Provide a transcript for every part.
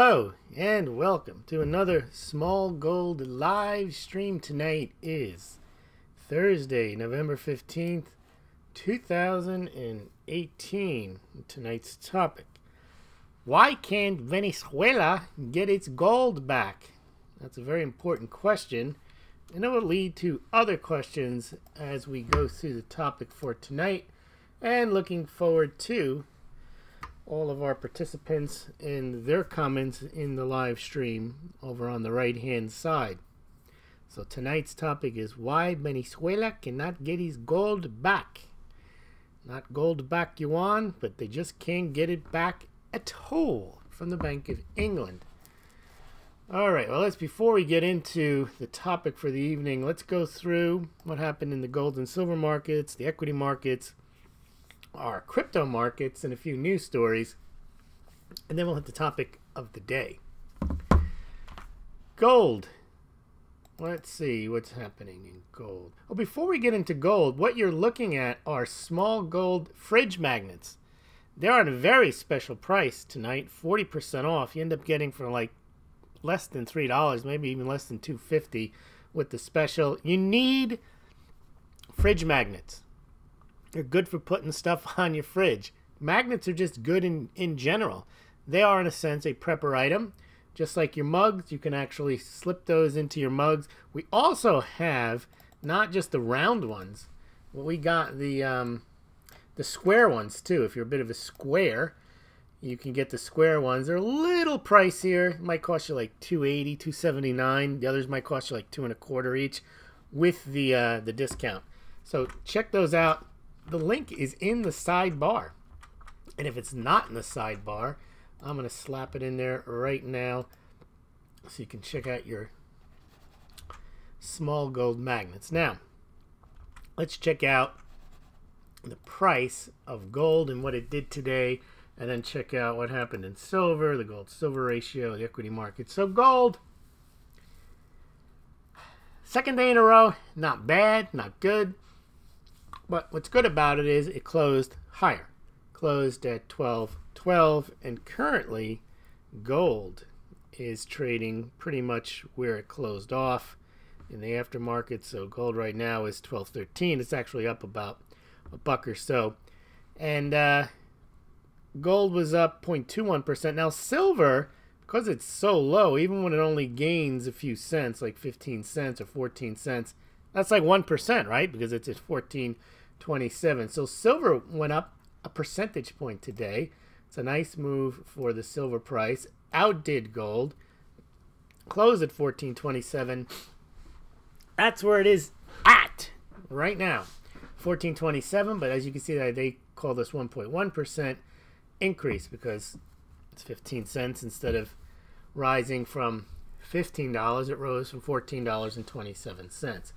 Hello and welcome to another Smaulgld live stream. Tonight is Thursday, November 15th, 2018. Tonight's topic: why can't Venezuela get its gold back? That's a very important question, and it will lead to other questions as we go through the topic for tonight, and looking forward to all of our participants and their comments in the live stream over on the right hand side. So tonight's topic is why Venezuela cannot get his gold back. Not gold back yuan, but they just can't get it back at all from the Bank of England. Alright, well, before we get into the topic for the evening, let's go through what happened in the gold and silver markets, the equity markets, our crypto markets, and a few news stories, and then we'll hit the topic of the day. Gold. Let's see what's happening in gold. Well, before we get into gold, what you're looking at are Smaulgld fridge magnets. They're at a very special price tonight, 40% off. You end up getting for like less than $3, maybe even less than $2.50 with the special. You need fridge magnets. They're good for putting stuff on your fridge. Magnets are just good in general. They are, in a sense, a prepper item. Just like your mugs, you can actually slip those into your mugs. We also have not just the round ones, but we got the square ones too. If you're a bit of a square, you can get the square ones. They're a little pricier. It might cost you like $2.80, $2.79. The others might cost you like $2.25 each with the discount. So check those out. The link is in the sidebar, and if it's not in the sidebar, I'm going to slap it in there right now so you can check out your Smaulgld magnets. Now, let's check out the price of gold and what it did today, and then check out what happened in silver, the gold-silver ratio, the equity market. So gold, second day in a row, not bad, not good. But what's good about it is it closed higher. Closed at 12.12, and currently gold is trading pretty much where it closed off in the aftermarket. So gold right now is 12.13. It's actually up about a buck or so. And gold was up 0.21%. Now silver, because it's so low, even when it only gains a few cents, like 15 cents or 14 cents, that's like 1%, right? Because it's at 14.27. So silver went up a percentage point today. It's a nice move for the silver price. Outdid gold. Closed at 14.27. That's where it is at right now. 14.27, but as you can see, they call this 1.1% increase because it's 15 cents instead of rising from $15. It rose from $14.27.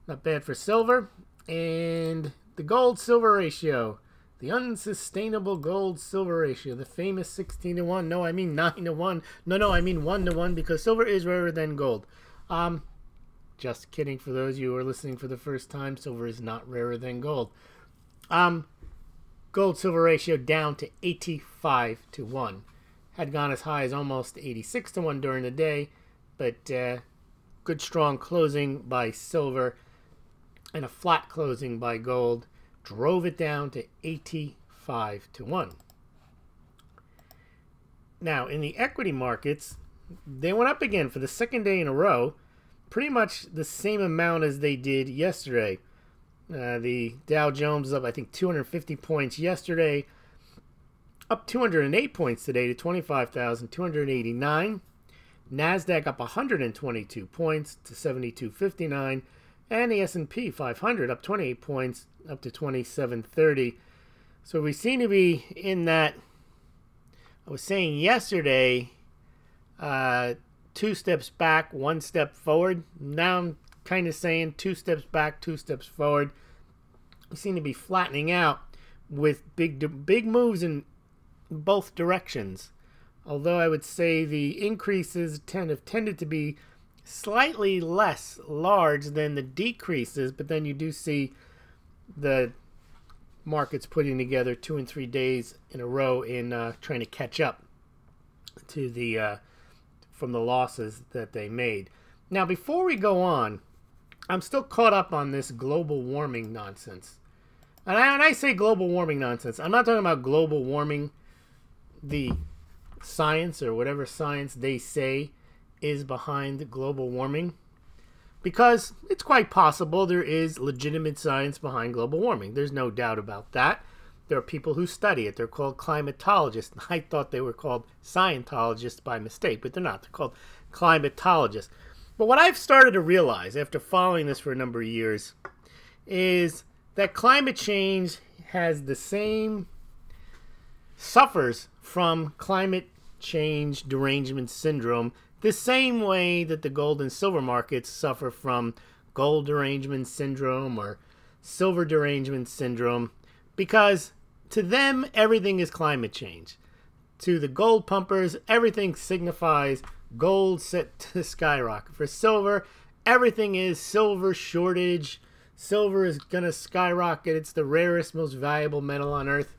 Not bad for silver. And the gold-silver ratio, the unsustainable gold-silver ratio, the famous 16-to-1. No, I mean 9-to-1. No, I mean 1-to-1 because silver is rarer than gold. Just kidding for those of you who are listening for the first time. Silver is not rarer than gold. Gold-silver ratio down to 85-to-1. Had gone as high as almost 86-to-1 during the day, but good strong closing by silver and a flat closing by gold drove it down to 85-to-1. Now, in the equity markets, they went up again for the second day in a row, pretty much the same amount as they did yesterday. The Dow Jones is up, I think, 250 points yesterday, up 208 points today to 25,289. NASDAQ up 122 points to 72.59. And the S&P 500 up 28 points, up to 27.30. So we seem to be in that, I was saying yesterday, 2 steps back, 1 step forward. Now I'm kind of saying 2 steps back, 2 steps forward. We seem to be flattening out with big moves in both directions. Although I would say the increases have tended to be slightly less large than the decreases, but then you do see the markets putting together 2 and 3 days in a row in trying to catch up. to the from the losses that they made. Now, before we go on, I'm still caught up on this global warming nonsense. And I say global warming nonsense, I'm not talking about global warming, the science or whatever science they say is behind global warming, because it's quite possible there is legitimate science behind global warming. There's no doubt about that. There are people who study it. They're called climatologists. I thought they were called Scientologists by mistake, but they're not. They're called climatologists. But what I've started to realize after following this for a number of years is that climate change has the same, suffers from climate change derangement syndrome the same way that the gold and silver markets suffer from gold derangement syndrome or silver derangement syndrome, because to them everything is climate change. To the gold pumpers, everything signifies gold set to skyrocket. For silver, everything is silver shortage. Silver is going to skyrocket. It's the rarest, most valuable metal on earth.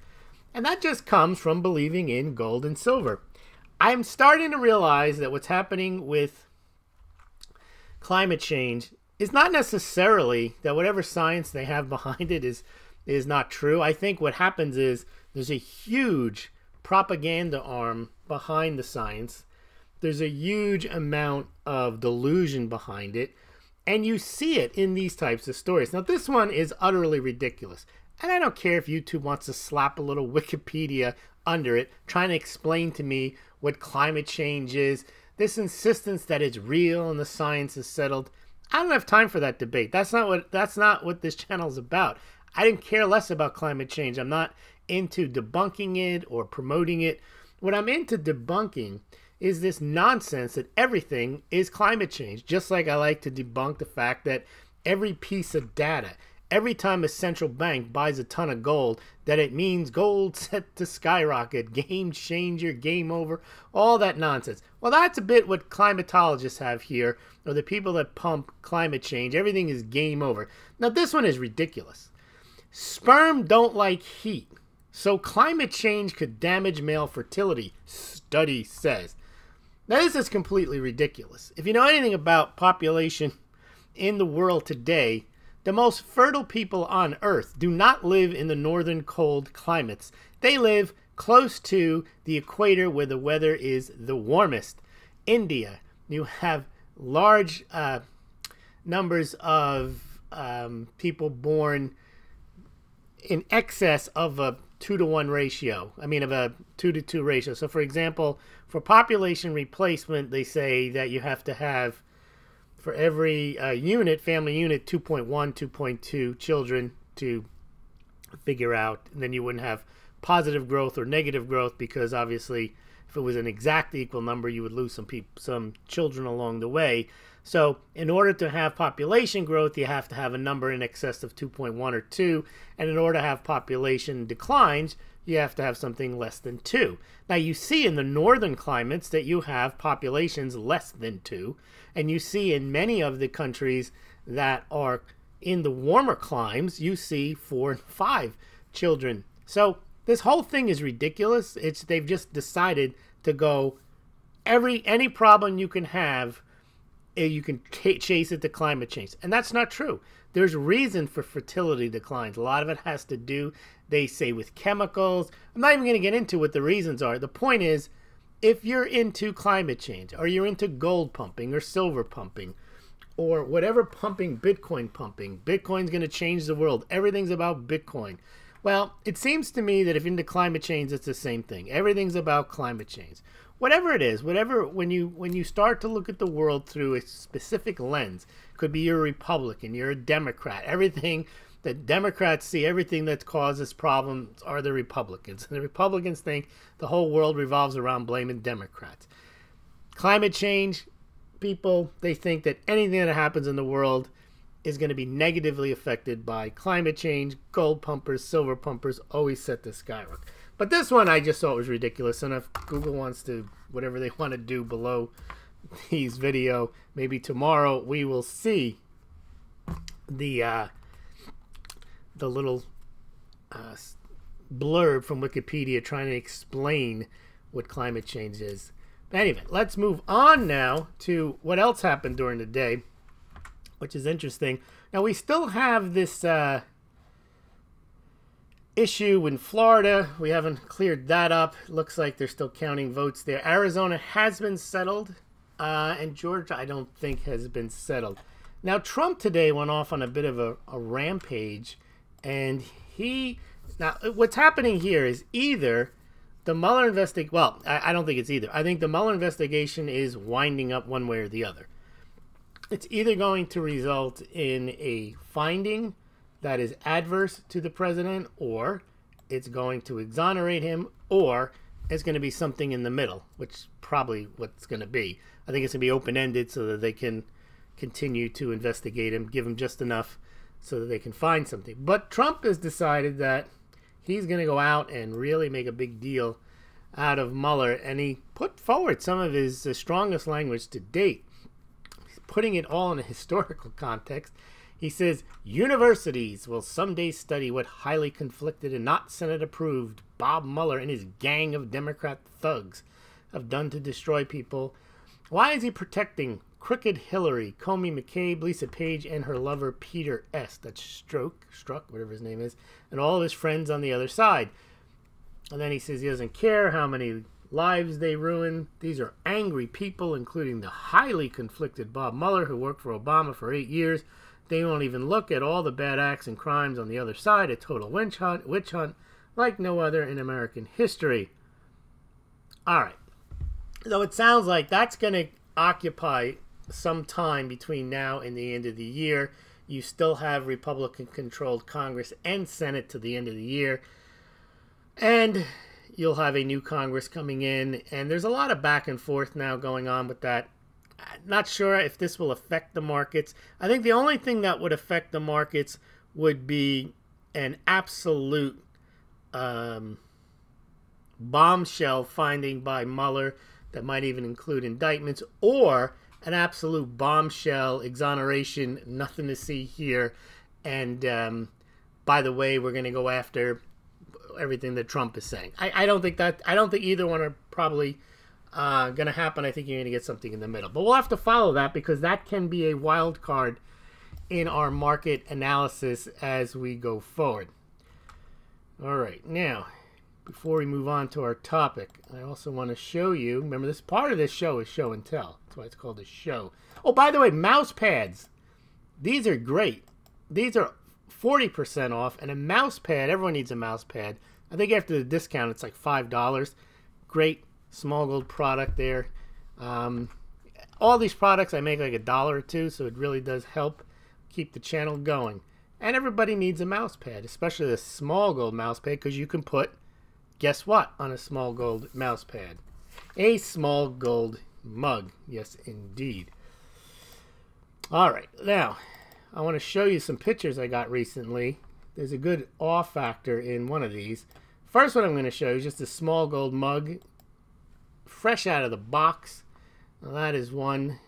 And that just comes from believing in gold and silver. I'm starting to realize that what's happening with climate change is not necessarily that whatever science they have behind it is not true. I think what happens is there's a huge propaganda arm behind the science. There's a huge amount of delusion behind it. And you see it in these types of stories. Now, this one is utterly ridiculous. And I don't care if YouTube wants to slap a little Wikipedia under it, trying to explain to me what climate change is. This insistence that it's real and the science is settled. I don't have time for that debate. That's not what this channel is about. I didn't care less about climate change. I'm not into debunking it or promoting it. What I'm into debunking is this nonsense that everything is climate change. Just like I like to debunk the fact that every piece of data, every time a central bank buys a ton of gold, that it means gold set to skyrocket, game changer, game over, all that nonsense. Well, that's a bit what climatologists have here, or the people that pump climate change. Everything is game over. Now, this one is ridiculous. Sperm don't like heat, so climate change could damage male fertility, study says. Now, this is completely ridiculous. If you know anything about population in the world today, the most fertile people on Earth do not live in the northern cold climates. They live close to the equator where the weather is the warmest. India, you have large numbers of people born in excess of a 2-to-1 ratio. I mean, of a 2-to-2 ratio. So, for example, for population replacement, they say that you have to have, for every unit, family unit, 2.1, 2.2 children to figure out. And then you wouldn't have positive growth or negative growth, because obviously if it was an exact equal number, you would lose some children along the way. So in order to have population growth, you have to have a number in excess of 2.1 or 2. And in order to have population declines, you have to have something less than 2. Now, you see in the northern climates that you have populations less than 2. And you see in many of the countries that are in the warmer climes, you see 4 and 5 children. So this whole thing is ridiculous. They've just decided to go, any problem you can have, you can chase it to climate change. And that's not true. There's reason for fertility declines. A lot of it has to do, they say, with chemicals. I'm not even going to get into what the reasons are. The point is, if you're into climate change, or you're into gold pumping or silver pumping, or whatever pumping, Bitcoin's going to change the world. Everything's about Bitcoin. Well, it seems to me that if you're into climate change, it's the same thing. Everything's about climate change. Whatever it is, when you start to look at the world through a specific lens, could be you're a Republican, you're a Democrat, everything that Democrats see, everything that causes problems are the Republicans. And the Republicans think the whole world revolves around blaming Democrats. Climate change, people, they think that anything that happens in the world is going to be negatively affected by climate change. Gold pumpers, silver pumpers, always set to skyrocket. But this one I just thought was ridiculous. And if Google wants to, whatever they want to do below these video, maybe tomorrow we will see the little blurb from Wikipedia trying to explain what climate change is. Anyway, let's move on now to what else happened during the day, which is interesting. Now, we still have this issue in Florida. We haven't cleared that up. Looks like they're still counting votes there. Arizona has been settled, and Georgia, I don't think, has been settled. Now, Trump today went off on a bit of a rampage, and now, what's happening here is either the Mueller investigation, well, I don't think it's either. I think the Mueller investigation is winding up one way or the other. It's either going to result in a finding that is adverse to the president, or it's going to exonerate him, or it's going to be something in the middle, which is probably what it's going to be. I think it's going to be open-ended so that they can continue to investigate him, give him just enough so that they can find something. But Trump has decided that he's going to go out and really make a big deal out of Mueller, and he put forward some of his strongest language to date. He's putting it all in a historical context. He says, universities will someday study what highly conflicted and not Senate-approved Bob Mueller and his gang of Democrat thugs have done to destroy people. Why is he protecting crooked Hillary, Comey McCabe, Lisa Page, and her lover Peter S., that's Struck, whatever his name is, and all of his friends on the other side? And then he says he doesn't care how many lives they ruin. These are angry people, including the highly conflicted Bob Mueller, who worked for Obama for 8 years. They won't even look at all the bad acts and crimes on the other side, a total witch hunt like no other in American history. All right. So it sounds like that's going to occupy some time between now and the end of the year. You still have Republican-controlled Congress and Senate to the end of the year. And you'll have a new Congress coming in. And there's a lot of back and forth now going on with that. Not sure if this will affect the markets. I think the only thing that would affect the markets would be an absolute bombshell finding by Mueller that might even include indictments, or an absolute bombshell exoneration, nothing to see here. And by the way, we're going to go after everything that Trump is saying. I don't think either one are probably going to happen. I think you're going to get something in the middle. But we'll have to follow that, because that can be a wild card in our market analysis as we go forward. All right, now, before we move on to our topic, I also want to show you, remember this part of this show is show and tell. That's why it's called a show. Oh, by the way, mouse pads. These are great. These are 40% off, and a mouse pad, everyone needs a mouse pad. I think after the discount, it's like $5. Great Smaulgld product there. All these products I make like $1 or $2, so it really does help keep the channel going. And everybody needs a mouse pad, especially the Smaulgld mouse pad, because you can put, guess what, on a Smaulgld mouse pad? A Smaulgld mug. Yes, indeed. All right, now I want to show you some pictures I got recently. There's a good awe factor in one of these. First one I'm going to show you is just a Smaulgld mug, fresh out of the box. Now that is one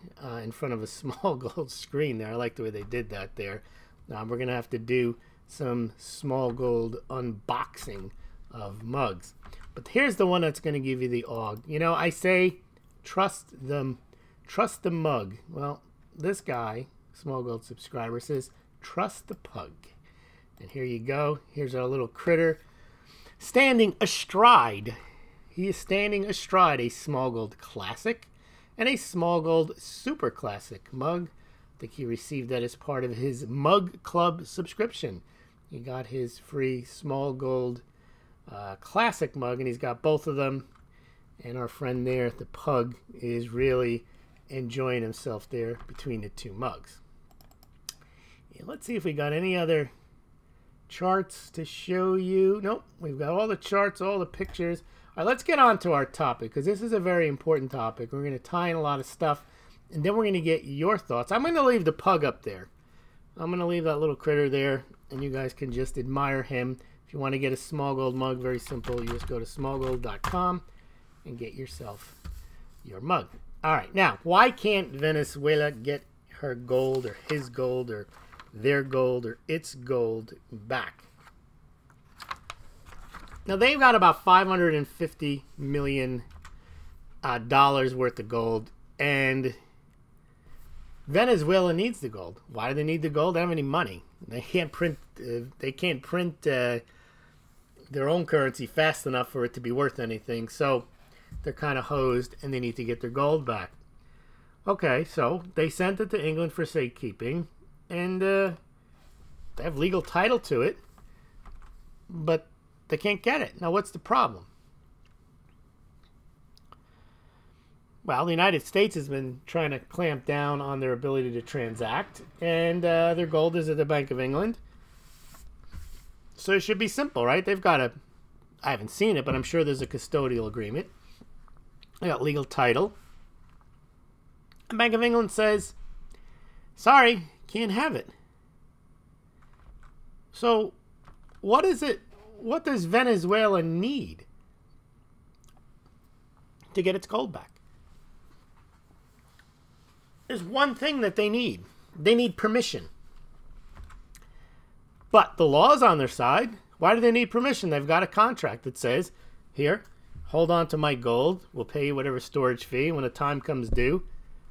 in front of a Smaulgld screen there. I like the way they did that there. Now we're going to have to do some Smaulgld unboxing of mugs. But here's the one that's going to give you the awe. You know, I say trust the mug. Well, this guy, Smaulgld subscriber, says trust the pug. And here you go. Here's our little critter standing astride. He is standing astride a Smaulgld Classic and a Smaulgld Super Classic mug. I think he received that as part of his Mug Club subscription. He got his free Smaulgld Classic mug, and he's got both of them. And our friend there, the pug, is really enjoying himself there between the two mugs. Yeah, let's see if we got any other charts to show you. Nope, we've got all the charts, all the pictures. All right, let's get on to our topic, because this is a very important topic. We're going to tie in a lot of stuff, and then we're going to get your thoughts. I'm going to leave the pug up there. I'm going to leave that little critter there, and you guys can just admire him. If you want to get a Smaulgld mug, very simple. You just go to smaulgld.com and get yourself your mug. All right, now, why can't Venezuela get her gold or his gold or their gold or its gold back? Now, they've got about 550 million dollars worth of gold, and Venezuela needs the gold. Why do they need the gold? They don't have any money. They can't print. Their own currency fast enough for it to be worth anything. So they're kind of hosed, and they need to get their gold back. Okay, so they sent it to England for safekeeping, and they have legal title to it, but they can't get it. Now, what's the problem? Well, the United States has been trying to clamp down on their ability to transact, and their gold is at the Bank of England. So it should be simple, right? They've got a, I haven't seen it, but I'm sure there's a custodial agreement. They got legal title. The Bank of England says, sorry, can't have it. So what is it? What does Venezuela need to get its gold back? There's one thing that they need. They need permission. But the law's on their side. Why do they need permission? They've got a contract that says, here, hold on to my gold. We'll pay you whatever storage fee. When the time comes due,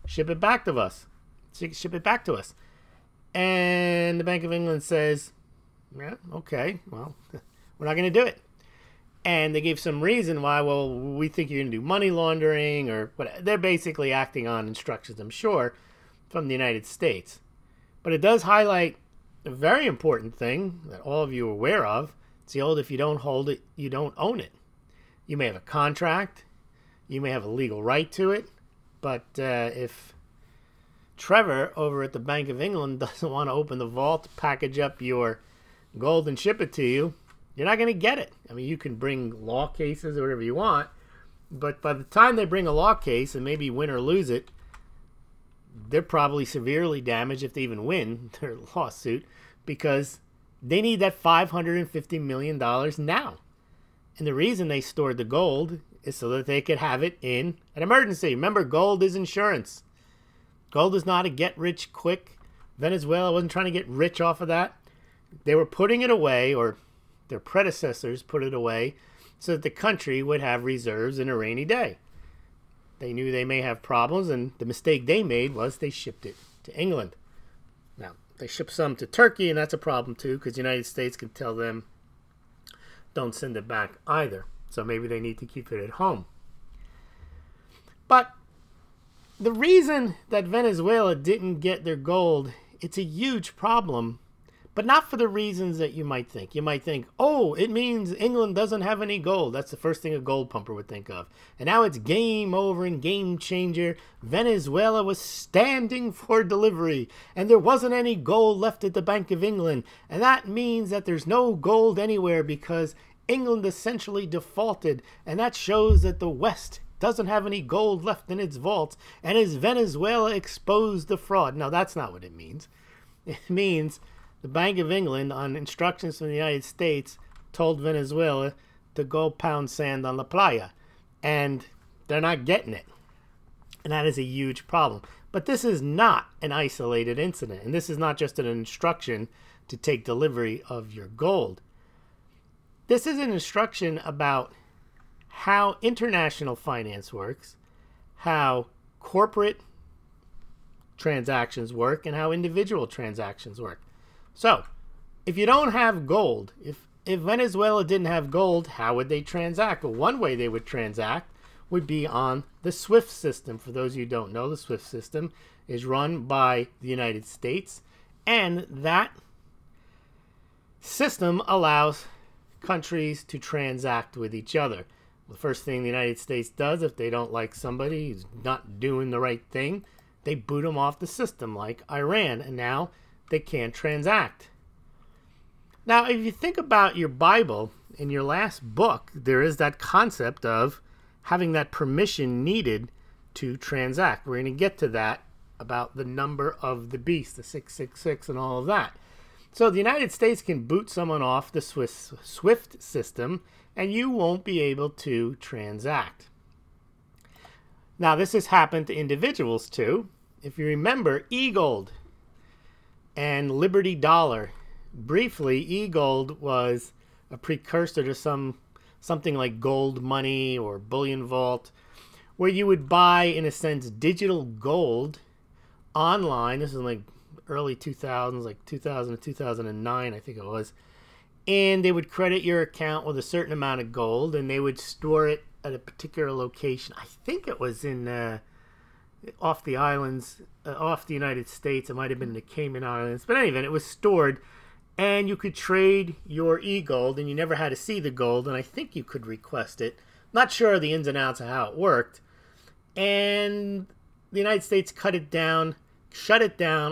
ship it back to us. Ship it back to us. And the Bank of England says, yeah, okay, well, we're not going to do it. And they gave some reason why. Well, we think you're going to do money laundering or what. They're basically acting on instructions, I'm sure, from the United States. But it does highlight a very important thing that all of you are aware of. It's the old, if you don't hold it, you don't own it. You may have a contract. You may have a legal right to it. But if Trevor over at the Bank of England doesn't want to open the vault, package up your gold and ship it to you, you're not going to get it. I mean, you can bring law cases or whatever you want, but by the time they bring a law case and maybe win or lose it, they're probably severely damaged if they even win their lawsuit, because they need that $550 million now. And the reason they stored the gold is so that they could have it in an emergency. Remember, gold is insurance. Gold is not a get-rich-quick. Venezuela wasn't trying to get rich off of that. They were putting it away, or their predecessors put it away, so that the country would have reserves in a rainy day. They knew they may have problems, and the mistake they made was they shipped it to England. Now, they shipped some to Turkey, and that's a problem too, because the United States can tell them, don't send it back either. So maybe they need to keep it at home. But the reason that Venezuela didn't get their gold, it's a huge problem, but not for the reasons that you might think. You might think, oh, it means England doesn't have any gold. That's the first thing a gold pumper would think of. And now it's game over and game changer. Venezuela was standing for delivery, and there wasn't any gold left at the Bank of England. And that means that there's no gold anywhere because England essentially defaulted. And that shows that the West doesn't have any gold left in its vaults, and is Venezuela exposed to fraud. No, that's not what it means. It means the Bank of England, on instructions from the United States, told Venezuela to go pound sand on La Playa. And they're not getting it. And that is a huge problem. But this is not an isolated incident. And this is not just an instruction to take delivery of your gold. This is an instruction about how international finance works, how corporate transactions work, and how individual transactions work. So, if you don't have gold, if Venezuela didn't have gold, how would they transact? Well, one way they would transact would be on the SWIFT system. For those of you who don't know, the SWIFT system is run by the United States, and that system allows countries to transact with each other. The first thing the United States does, if they don't like somebody who's not doing the right thing, they boot them off the system, like Iran, and now they can't transact. Now, if you think about your Bible, in your last book, there is that concept of having that permission needed to transact. We're going to get to that, about the number of the beast, the 666 and all of that. So the United States can boot someone off the SWIFT system, and you won't be able to transact. Now, this has happened to individuals too. If you remember, e-gold and Liberty Dollar. Briefly, e-gold was a precursor to something like gold money or bullion vault, where you would buy, in a sense, digital gold online. This is like early 2000s, like 2000 to 2009, I think it was. And they would credit your account with a certain amount of gold, and they would store it at a particular location. I think it was in off the islands, off the United States. It might have been the Cayman Islands. But anyway, it was stored, and you could trade your e-gold, and you never had to see the gold, and I think you could request it. Not sure the ins and outs of how it worked. And the United States shut it down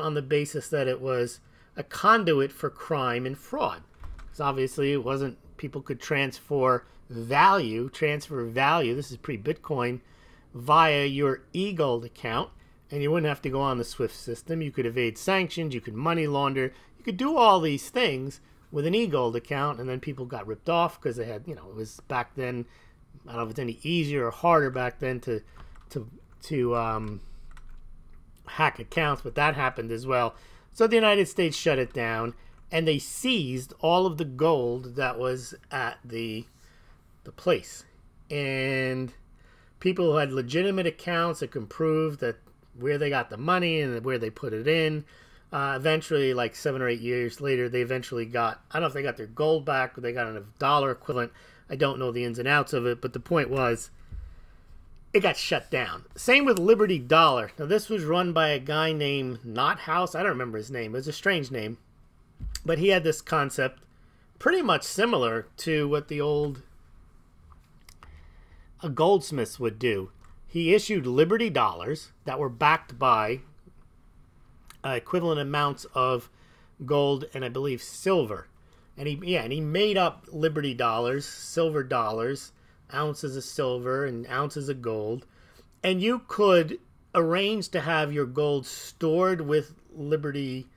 on the basis that it was a conduit for crime and fraud. Because obviously it wasn't, people could transfer value, this is pre-Bitcoin, via your e-gold account, and you wouldn't have to go on the SWIFT system. You could evade sanctions, you could money launder, you could do all these things with an e-gold account, and then people got ripped off because they had, it was back then, I don't know if it's any easier or harder back then to hack accounts, but that happened as well. So the United States shut it down, and they seized all of the gold that was at the place. And people who had legitimate accounts that can prove that where they got the money and where they put it in, eventually, like 7 or 8 years later, they eventually got, I don't know if they got their gold back or they got a dollar equivalent. I don't know the ins and outs of it, but the point was, it got shut down. Same with Liberty Dollar. Now, this was run by a guy named Nothouse. I don't remember his name. It was a strange name. But he had this concept pretty much similar to what the old goldsmiths would do. He issued Liberty Dollars that were backed by equivalent amounts of gold and, I believe, silver. And he made up Liberty Dollars, silver dollars, ounces of silver and ounces of gold, and you could arrange to have your gold stored with Liberty.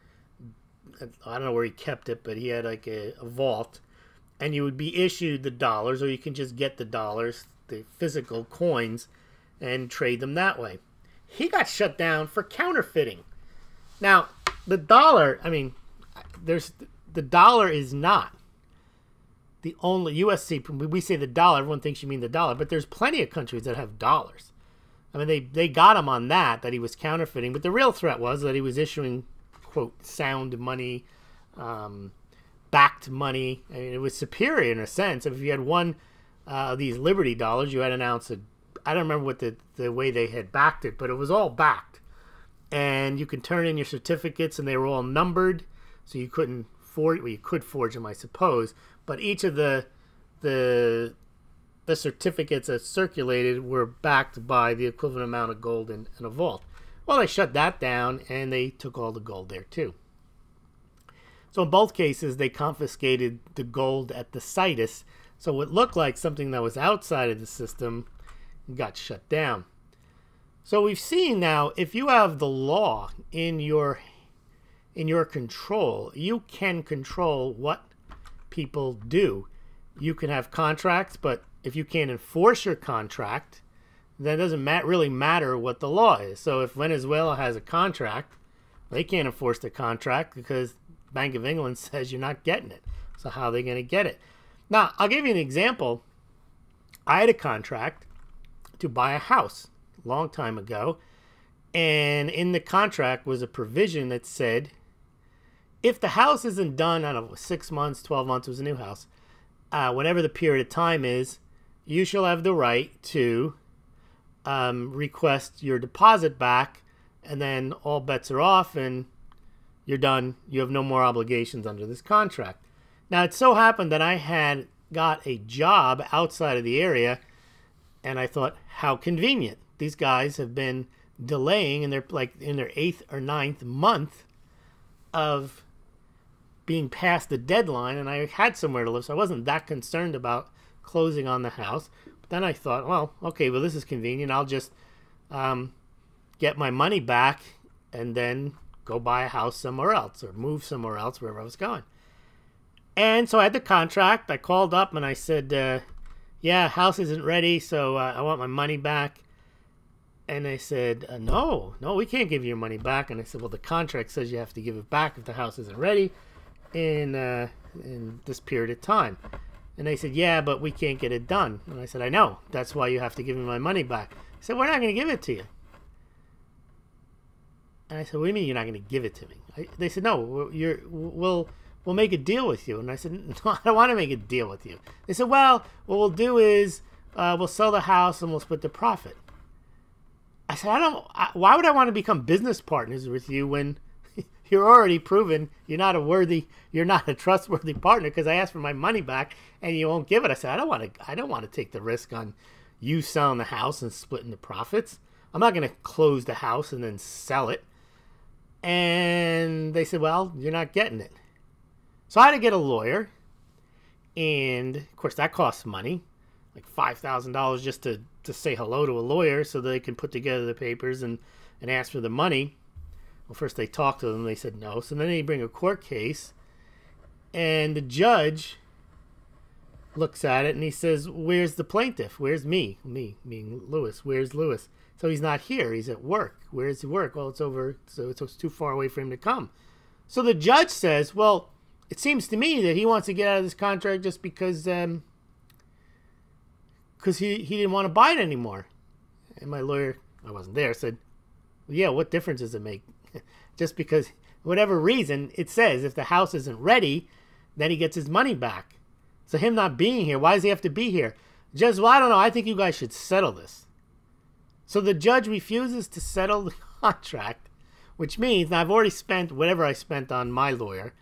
I don't know where he kept it, but he had like a vault, and you would be issued the dollars, or you can just get the dollars, the physical coins, and trade them that way. He got shut down for counterfeiting. Now, the dollar, the dollar is not the only USC. We say the dollar, everyone thinks you mean the dollar, but there's plenty of countries that have dollars. I mean, they got him on that he was counterfeiting, but the real threat was that he was issuing, quote, sound money, backed money. I mean, it was superior in a sense. If you had one of these Liberty Dollars, you had an ounce of, I don't remember what the way they had backed it, but it was all backed. And you could turn in your certificates, and they were all numbered, so you couldn't forge, well, you could forge them, I suppose, but each of the certificates that circulated were backed by the equivalent amount of gold in a vault. Well, they shut that down, and they took all the gold there, too. So in both cases, they confiscated the gold at the situs, so what looked like something that was outside of the system got shut down. So we've seen now, if you have the law in your control, you can control what people do. You can have contracts, but if you can't enforce your contract, then it doesn't really matter what the law is. So if Venezuela has a contract, they can't enforce the contract because Bank of England says you're not getting it. So how are they going to get it? Now, I'll give you an example. I had a contract to buy a house a long time ago, and in the contract was a provision that said, if the house isn't done, I don't know, 6 months, 12 months, it was a new house, whatever the period of time is, you shall have the right to request your deposit back, and then all bets are off and you're done. You have no more obligations under this contract. Now, it so happened that I had got a job outside of the area, and I thought, how convenient. These guys have been delaying, and they're like in their 8th or 9th month of being past the deadline, and I had somewhere to live, so I wasn't that concerned about closing on the house. But then I thought, well, okay, well, this is convenient. I'll just get my money back and then go buy a house somewhere else or move somewhere else, wherever I was going. And so I had the contract. I called up and I said, yeah, house isn't ready, so I want my money back. And they said, no, we can't give you your money back. And I said, well, the contract says you have to give it back if the house isn't ready in this period of time. And they said, yeah, but we can't get it done. And I said, I know. That's why you have to give me my money back. said, we're not going to give it to you. And I said, what do you mean you're not going to give it to me? They said, no, we'll make a deal with you. And I said, no, I don't want to make a deal with you. They said, well, what we'll do is we'll sell the house and we'll split the profit. I said, why would I want to become business partners with you when you're already proven you're not a trustworthy partner, because I asked for my money back and you won't give it. I said, I don't want to take the risk on you selling the house and splitting the profits. I'm not going to close the house and then sell it. And they said, well, you're not getting it. So I had to get a lawyer. And of course that costs money, like $5,000 just to say hello to a lawyer so they can put together the papers and ask for the money. Well, first they talked to them, they said no. So then they bring a court case, and the judge looks at it and he says, where's the plaintiff? Where's me? Me, meaning Lewis. Where's Lewis? So he's not here. He's at work. Where's he work? Well, it's over, so it's too far away for him to come. So the judge says, well, it seems to me that he wants to get out of this contract just because he didn't want to buy it anymore. And my lawyer, I wasn't there, said, well, yeah, what difference does it make? Just because, whatever reason, it says if the house isn't ready, then he gets his money back. So him not being here, why does he have to be here? Judge, well, I don't know. I think you guys should settle this. So the judge refuses to settle the contract, which means now I've already spent whatever I spent on my lawyer,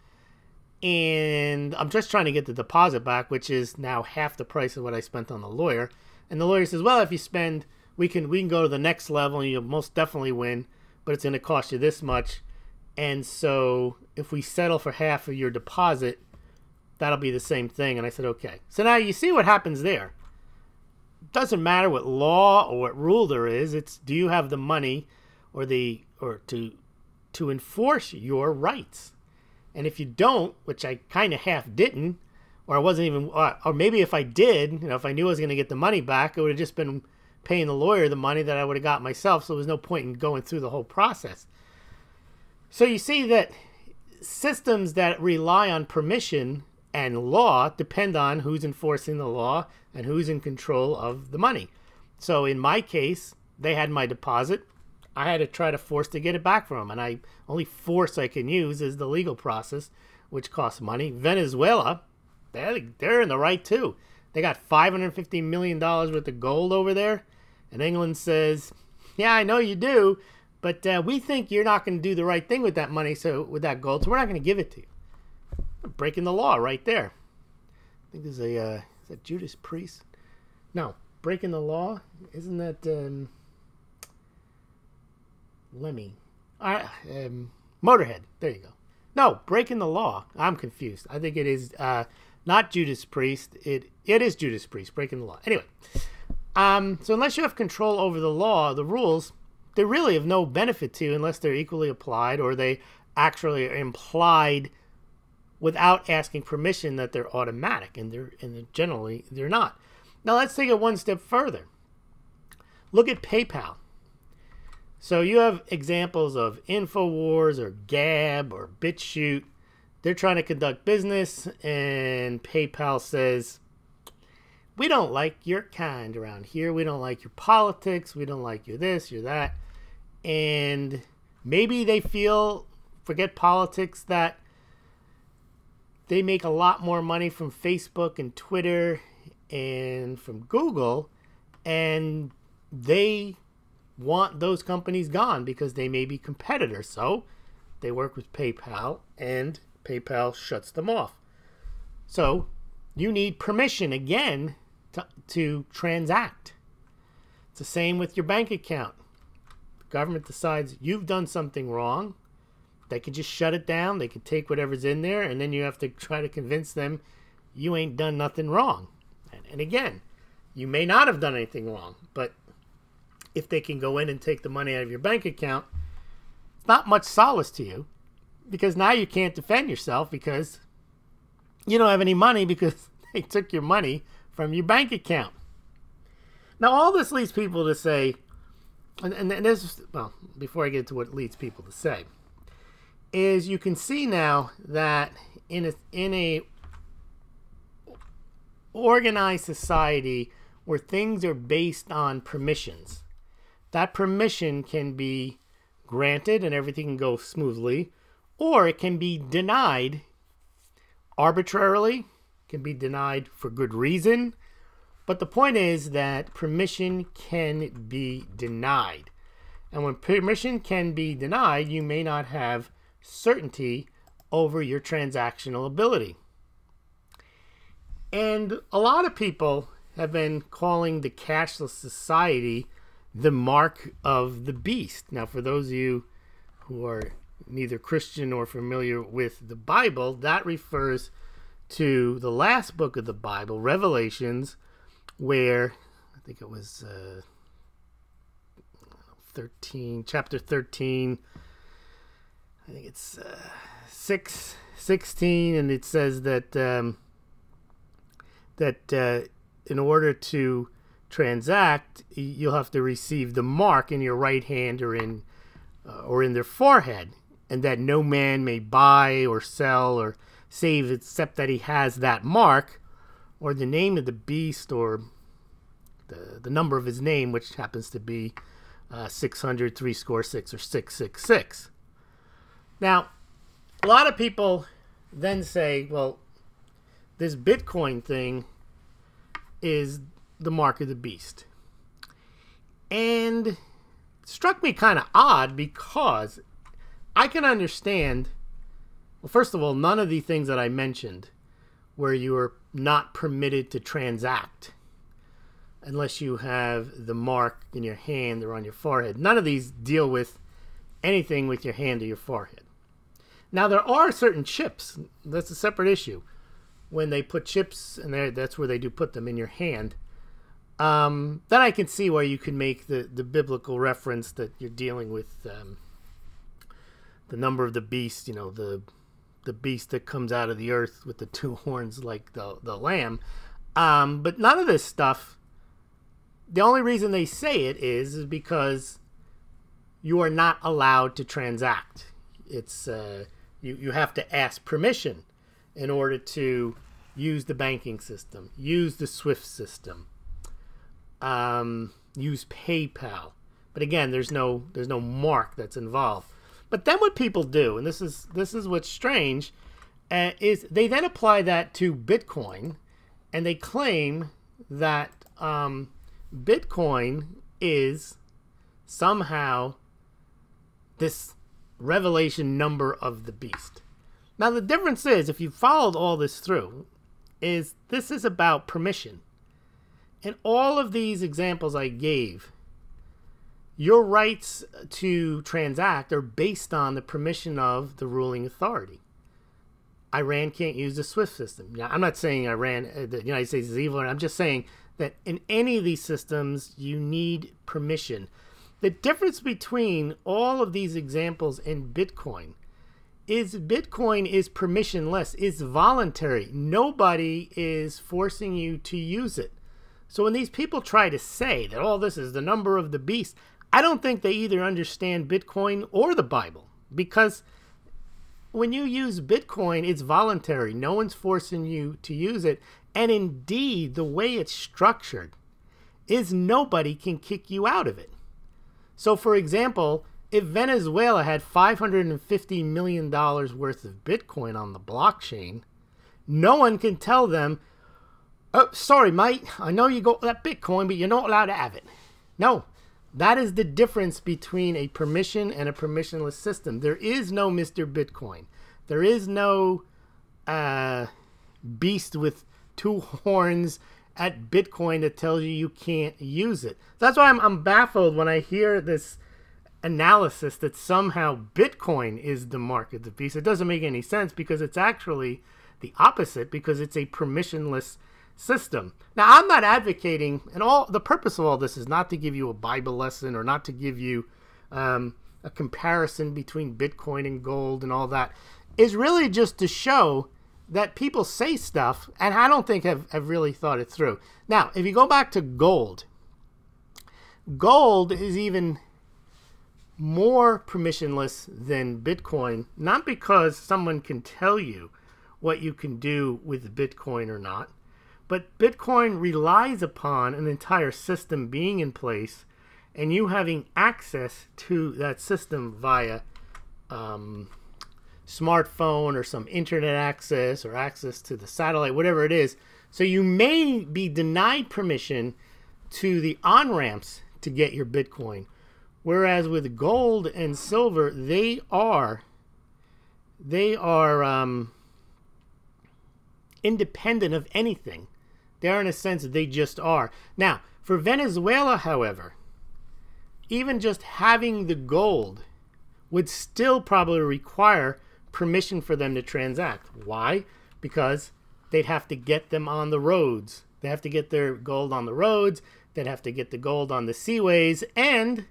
and I'm just trying to get the deposit back, which is now half the price of what I spent on the lawyer. And the lawyer says, well, if you spend, we can go to the next level and you'll most definitely win, but it's going to cost you this much. And so if we settle for half of your deposit, that'll be the same thing. And I said, okay. So now you see what happens there. It doesn't matter what law or what rule there is. It's, do you have the money or to enforce your rights? And if you don't, which I kind of half didn't, or I wasn't even, or maybe if I did, if I knew I was going to get the money back, it would have just been paying the lawyer the money that I would have got myself. So there was no point in going through the whole process. So you see that systems that rely on permission and law depend on who's enforcing the law and who's in control of the money. So in my case, they had my deposit. I had to try to force to get it back from them. And only force I can use is the legal process, which costs money. Venezuela, they're in the right too. They got $550 million worth of gold over there. And England says, yeah, I know you do, but we think you're not going to do the right thing with that money, with that gold, so we're not going to give it to you. Breaking the law right there. I think there's is that Judas Priest? No, breaking the law? Isn't that Lemmy? Motorhead. There you go. No, breaking the law. I'm confused. I think it is not Judas Priest. It is Judas Priest, breaking the law. Anyway, so unless you have control over the law, the rules, they really have no benefit to you unless they're equally applied or they actually are implied without asking permission that they're automatic, and generally they're not. Now let's take it one step further. Look at PayPal. So you have examples of InfoWars or Gab or BitChute. They're trying to conduct business, and PayPal says, we don't like your kind around here. We don't like your politics. We don't like your this, your that. And maybe they feel, forget politics, that they make a lot more money from Facebook and Twitter and from Google, and they want those companies gone because they may be competitors. So they work with PayPal, and PayPal shuts them off. So you need permission again to transact. It's the same with your bank account. The government decides you've done something wrong. They could just shut it down. They could take whatever's in there, and then you have to try to convince them you ain't done nothing wrong. And again, you may not have done anything wrong, but if they can go in and take the money out of your bank account, it's not much solace to you, because now you can't defend yourself because you don't have any money because they took your money from your bank account. Now, all this leads people to say, and this, well, before I get to what leads people to say, is you can see now that in a organized society where things are based on permissions, that permission can be granted and everything can go smoothly, or it can be denied arbitrarily, can be denied for good reason. But the point is that permission can be denied. And when permission can be denied, you may not have certainty over your transactional ability. And a lot of people have been calling the cashless society the mark of the beast. Now, for those of you who are neither Christian or familiar with the Bible, that refers to the last book of the Bible, Revelations, where I think it was 13, chapter 13, I think it's 6:16, and it says that in order to transact, you'll have to receive the mark in your right hand or in their forehead, and that no man may buy or sell or save except that he has that mark, or the name of the beast, or the number of his name, which happens to be 600, 666, or 666. Now, a lot of people then say, well, this Bitcoin thing is the mark of the beast. And it struck me kind of odd, because I can understand, well, first of all, none of the things that I mentioned where you are not permitted to transact unless you have the mark in your hand or on your forehead. None of these deal with anything with your hand or your forehead. Now, there are certain chips. That's a separate issue. When they put chips in there, that's where they do put them in your hand. Then I can see where you can make the biblical reference that you're dealing with the number of the beast, the beast that comes out of the earth with the two horns like the lamb. But none of this stuff, the only reason they say it is because you are not allowed to transact. It's you have to ask permission in order to use the banking system, use the SWIFT system, use PayPal. But again, there's no mark that's involved. But then what people do, and this is what's strange, is they then apply that to Bitcoin, and they claim that Bitcoin is somehow this revelation number of the beast. Now, the difference is, if you followed all this through, is this is about permission. In all of these examples I gave, your rights to transact are based on the permission of the ruling authority. Iran can't use the SWIFT system. Now, I'm not saying Iran, the United States is evil. I'm just saying that in any of these systems, you need permission. The difference between all of these examples in Bitcoin is permissionless, is voluntary. Nobody is forcing you to use it. So when these people try to say that all this is the number of the beast, I don't think they either understand Bitcoin or the Bible, because when you use Bitcoin, it's voluntary. No one's forcing you to use it. And indeed, the way it's structured is nobody can kick you out of it. So, for example, if Venezuela had $550 million worth of Bitcoin on the blockchain, no one can tell them, oh, sorry, mate, I know you got that Bitcoin, but you're not allowed to have it. No, that is the difference between a permission and a permissionless system. There is no Mr. Bitcoin. There is no beast with two horns at Bitcoin that tells you can't use it. That's why I'm baffled when I hear this analysis that somehow Bitcoin is the mark of the beast. It doesn't make any sense, because it's actually the opposite, because it's a permissionless system. Now, I'm not advocating, and the purpose of all this is not to give you a Bible lesson or not to give you a comparison between Bitcoin and gold and all that. Is really just to show that people say stuff and I don't think have really thought it through. Now, if you go back to gold, gold is even more permissionless than Bitcoin, not because someone can tell you what you can do with Bitcoin or not, but Bitcoin relies upon an entire system being in place and you having access to that system via smartphone or some internet access or access to the satellite, whatever it is. So you may be denied permission to the on-ramps to get your Bitcoin. Whereas with gold and silver, they are independent of anything. They are, in a sense, they just are. Now, for Venezuela, however, even just having the gold would still probably require permission for them to transact. Why? Because they'd have to get them on the roads. They have to get their gold on the roads. They'd have to get the gold on the seaways. And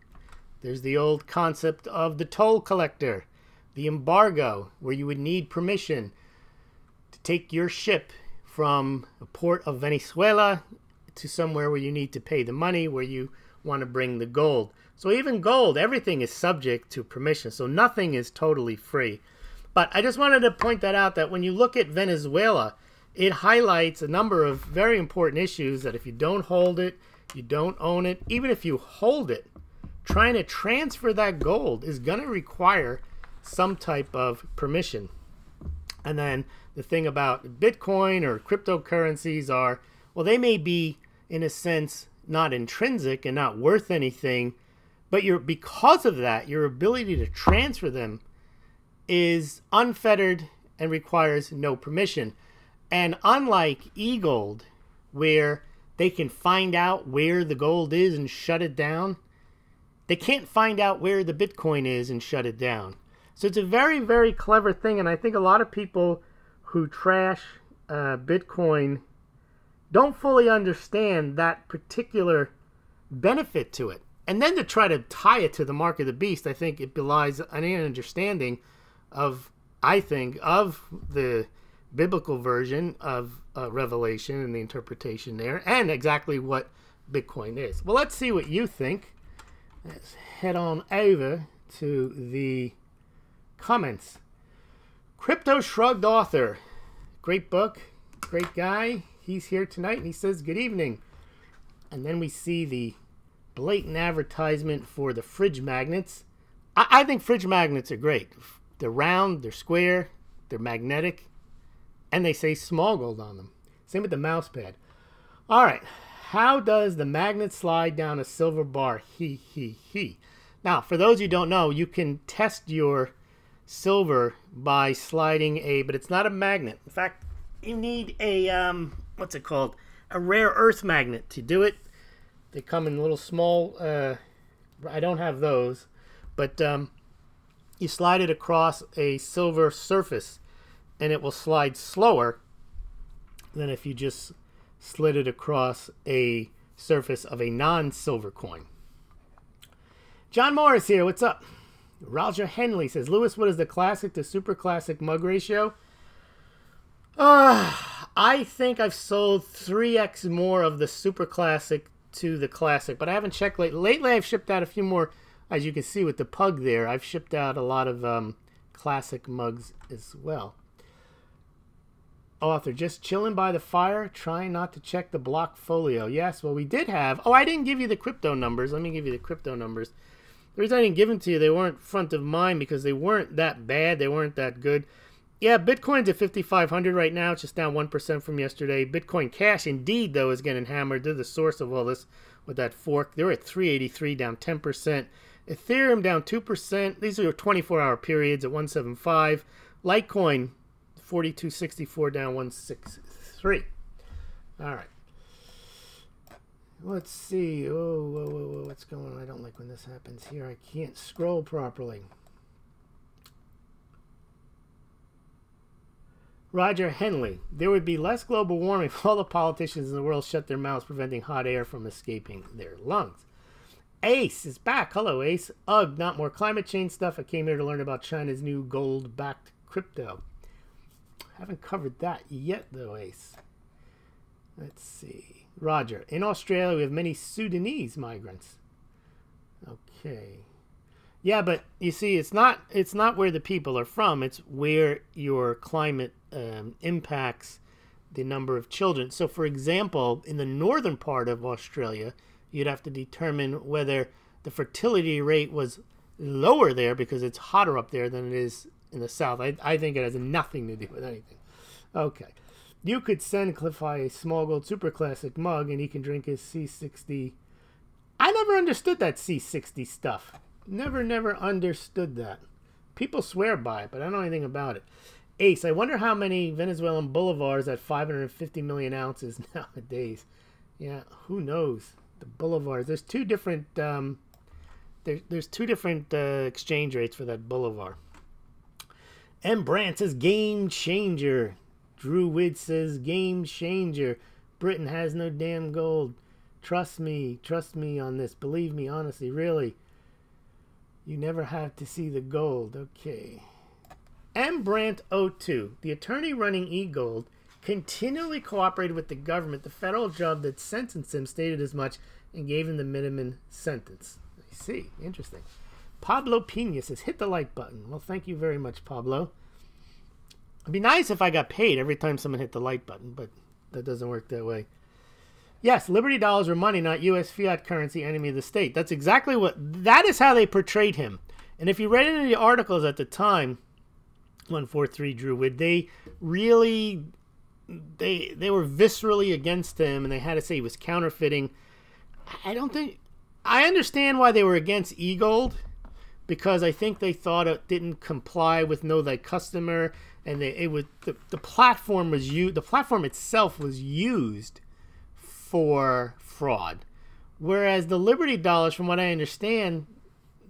there's the old concept of the toll collector, the embargo, where you would need permission to take your ship from a port of Venezuela to somewhere where you need to pay the money, where you want to bring the gold. So even gold, everything is subject to permission. So nothing is totally free. But I just wanted to point that out, that when you look at Venezuela, it highlights a number of very important issues that if you don't hold it, you don't own it. Even if you hold it, trying to transfer that gold is going to require some type of permission. And then the thing about Bitcoin or cryptocurrencies are, well, they may be, in a sense, not intrinsic and not worth anything, but because of that, your ability to transfer them is unfettered and requires no permission. And unlike e-gold, where they can find out where the gold is and shut it down, they can't find out where the Bitcoin is and shut it down. So it's a very, very clever thing, and I think a lot of people who trash Bitcoin don't fully understand that particular benefit to it. And then to try to tie it to the mark of the beast, I think it belies an understanding of, of the biblical version of Revelation and the interpretation there, and exactly what Bitcoin is. Well, let's see what you think. Let's head on over to the comments. Crypto Shrugged author. Great book. Great guy. He's here tonight and he says good evening. And then we see the blatant advertisement for the fridge magnets. I think fridge magnets are great. They're round, they're square, they're magnetic, and they say Smaulgld on them. Same with the mouse pad. All right. How does the magnet slide down a silver bar? He. Now, for those who don't know, you can test your silver by sliding but it's not a magnet. In fact, you need a, what's it called? A rare earth magnet to do it. They come in little small, I don't have those, but you slide it across a silver surface and it will slide slower than if you just slid it across a surface of a non-silver coin. John Morris here, what's up? Roger Henley says, Lewis, what is the classic to super classic mug ratio? I think I've sold 3x more of the super classic to the classic, but I haven't checked lately. Lately I've shipped out a few more, as you can see with the pug there. I've shipped out a lot of classic mugs as well. Author, just chilling by the fire, trying not to check the block folio. Yes, well, we did have... Oh, I didn't give you the crypto numbers. Let me give you the crypto numbers. The reason I didn't give them to you, they weren't front of mind because they weren't that bad. They weren't that good. Yeah, Bitcoin's at 5,500 right now. It's just down 1% from yesterday. Bitcoin Cash, indeed, though, is getting hammered. They're the source of all this with that fork. They're at 383, down 10%. Ethereum down 2%. These are 24-hour periods at 175. Litecoin, 42.64, down 163. All right. Let's see. Oh, what's going on? I don't like when this happens here. I can't scroll properly. Roger Henley. There would be less global warming if all the politicians in the world shut their mouths, preventing hot air from escaping their lungs. Ace is back. Hello, Ace. Ugh, not more climate change stuff. I came here to learn about China's new gold-backed crypto. Haven't covered that yet, though, Ace. Let's see. Roger. In Australia, we have many Sudanese migrants. Okay. Yeah, but you see, it's not where the people are from. It's where your climate impacts the number of children. So, for example, in the northern part of Australia, you'd have to determine whether the fertility rate was lower there because it's hotter up there than it is in the south. I think it has nothing to do with anything. Okay. You could send Cliffy a Smaulgld Super Classic mug and he can drink his C60. I never understood that C60 stuff. Never understood that. People swear by it, but I don't know anything about it. Ace, I wonder how many Venezuelan bolivars at 550 million ounces nowadays. Yeah, who knows? The bolivars. There's two different there's two different exchange rates for that bolivar. M. Brandt says game changer. Drew Witt says game changer. Britain has no damn gold. Trust me on this. Believe me, honestly, really. You never have to see the gold. Okay. M. Brandt 02, the attorney running eGold, continually cooperated with the government. The federal judge that sentenced him stated as much and gave him the minimum sentence. I see. Interesting. Pablo Pena says, hit the like button. Well, thank you very much, Pablo. It'd be nice if I got paid every time someone hit the like button, but that doesn't work that way. Yes, Liberty dollars are money, not U.S. fiat currency, enemy of the state. That's exactly that is how they portrayed him. And if you read any of the articles at the time, 143 Drew Witt, they really, they were viscerally against him, and they had to say he was counterfeiting. I understand why they were against eGold, because I think they thought it didn't comply with Know Thy Customer, and the platform was used. The platform itself was used for fraud, whereas the Liberty dollars, from what I understand,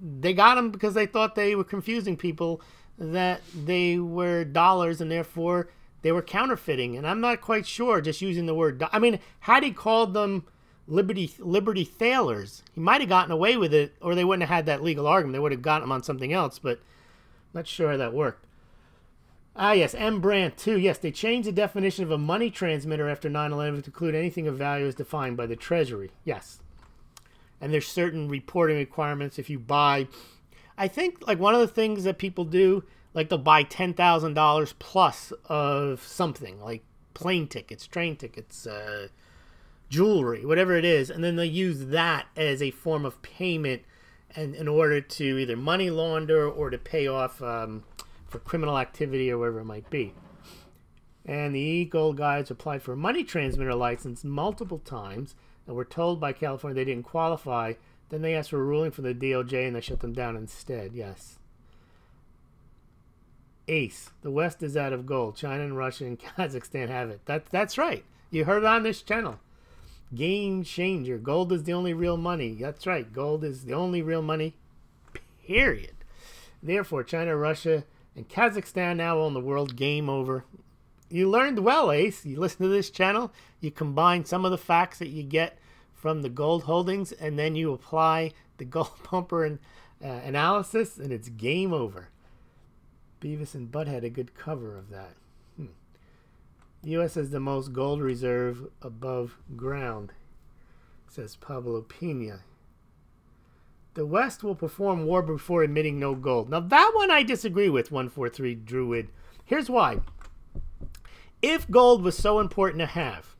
they got them because they thought they were confusing people that they were dollars and therefore they were counterfeiting. And I'm not quite sure, just using the word. I mean, had he called them Liberty thalers, he might have gotten away with it, or they wouldn't have had that legal argument. They would have gotten him on something else, but I'm not sure how that worked. Ah, yes, M. Brandt, too. Yes, they changed the definition of a money transmitter after 9/11 to include anything of value as defined by the Treasury. Yes. And there's certain reporting requirements if you buy. I think, like, one of the things that people do, like, they'll buy $10,000 plus of something, like plane tickets, train tickets, jewelry, whatever it is, and then they use that as a form of payment and in order to either money launder or to pay off for criminal activity or whatever it might be. And the eGold guys applied for a money transmitter license multiple times and were told by California they didn't qualify. Then they asked for a ruling from the DOJ and they shut them down instead. Yes. Ace, the West is out of gold. China and Russia and Kazakhstan have it. That's right. You heard it on this channel. Game changer. Gold is the only real money. That's right. Gold is the only real money, period. Therefore, China, Russia, and Kazakhstan now own the world. Game over. You learned well, Ace. You listen to this channel. You combine some of the facts that you get from the gold holdings, and then you apply the gold pumper and analysis, and it's game over. Beavis and Butt had a good cover of that. The U.S. has the most gold reserve above ground, says Pablo Pena. The West will perform war before admitting no gold. Now, that one I disagree with, 143 Drew Witt. Here's why. If gold was so important to have,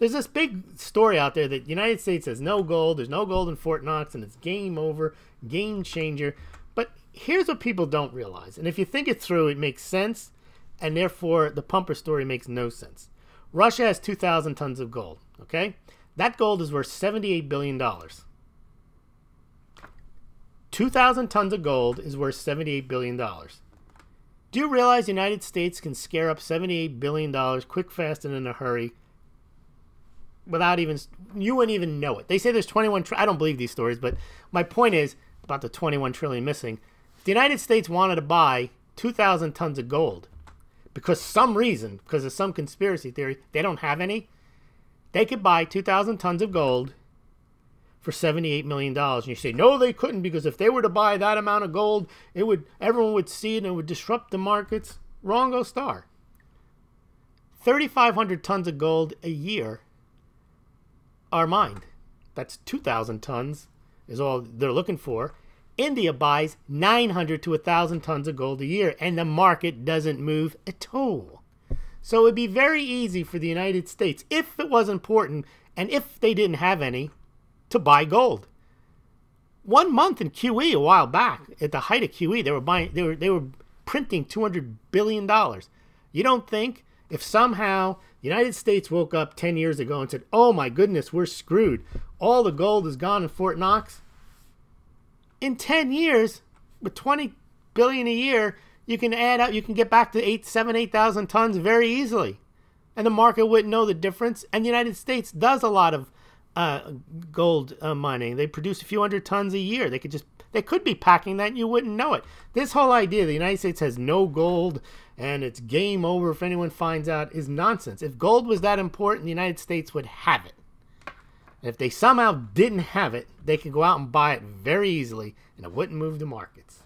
there's this big story out there that the United States has no gold, there's no gold in Fort Knox, and it's game over, game changer. But here's what people don't realize. And if you think it through, it makes sense, and therefore the pumper story makes no sense. Russia has 2,000 tons of gold, okay? That gold is worth $78 billion. 2,000 tons of gold is worth $78 billion. Do you realize the United States can scare up $78 billion quick, fast, and in a hurry without even, you wouldn't even know it. They say there's 21 I don't believe these stories, but my point is about the 21 trillion missing. If the United States wanted to buy 2,000 tons of gold, because some reason, because of some conspiracy theory, they don't have any, they could buy 2,000 tons of gold for $78 million. And you say, no, they couldn't, because if they were to buy that amount of gold, everyone would see it and it would disrupt the markets. Wrong go star. 3,500 tons of gold a year are mined. That's 2,000 tons is all they're looking for. India buys 900 to 1,000 tons of gold a year, and the market doesn't move at all. So it would be very easy for the United States, if it was important, and if they didn't have any, to buy gold. 1 month in QE a while back, at the height of QE, they were printing $200 billion. You don't think if somehow the United States woke up 10 years ago and said, oh my goodness, we're screwed, all the gold is gone in Fort Knox, in 10 years, with $20 billion a year, you can add up, you can get back to 8,000 tons very easily. And the market wouldn't know the difference. And the United States does a lot of gold mining. They produce a few hundred tons a year. They could be packing that and you wouldn't know it. This whole idea the United States has no gold and it's game over if anyone finds out is nonsense. If gold was that important, the United States would have it. And if they somehow didn't have it, they could go out and buy it very easily and it wouldn't move the markets.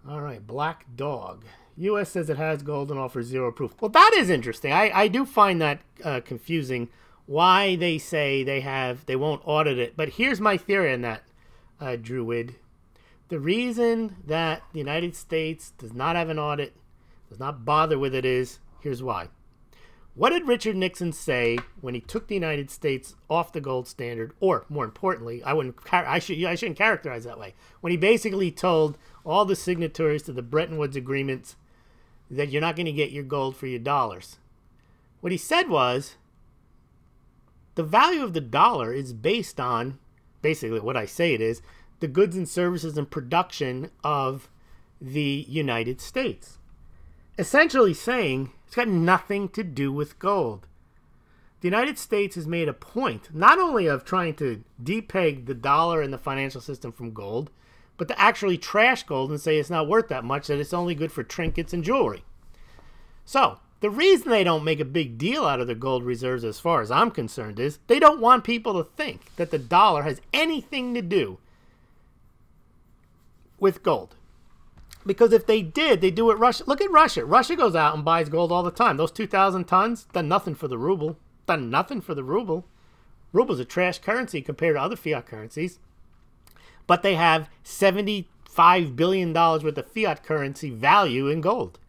All right, Black Dog. U.S. says it has gold and offers zero proof. Well, that is interesting. I do find that confusing, why they say they won't audit it. But here's my theory on that, Druid. The reason that the United States does not have an audit, does not bother with it is, here's why. What did Richard Nixon say when he took the United States off the gold standard? Or, more importantly, I shouldn't characterize that way. When he basically told all the signatories to the Bretton Woods agreements that you're not going to get your gold for your dollars. What he said was, the value of the dollar is based on, basically what I say it is, the goods and services and production of the United States. Essentially saying, it's got nothing to do with gold. The United States has made a point not only of trying to depeg the dollar and the financial system from gold, but to actually trash gold and say it's not worth that much, that it's only good for trinkets and jewelry. So, the reason they don't make a big deal out of their gold reserves as far as I'm concerned is they don't want people to think that the dollar has anything to do with gold. Because if they did, they do it Russia. Look at Russia. Russia goes out and buys gold all the time. Those 2,000 tons, done nothing for the ruble. Done nothing for the ruble. Ruble's a trash currency compared to other fiat currencies. But they have $75 billion worth of fiat currency value in gold.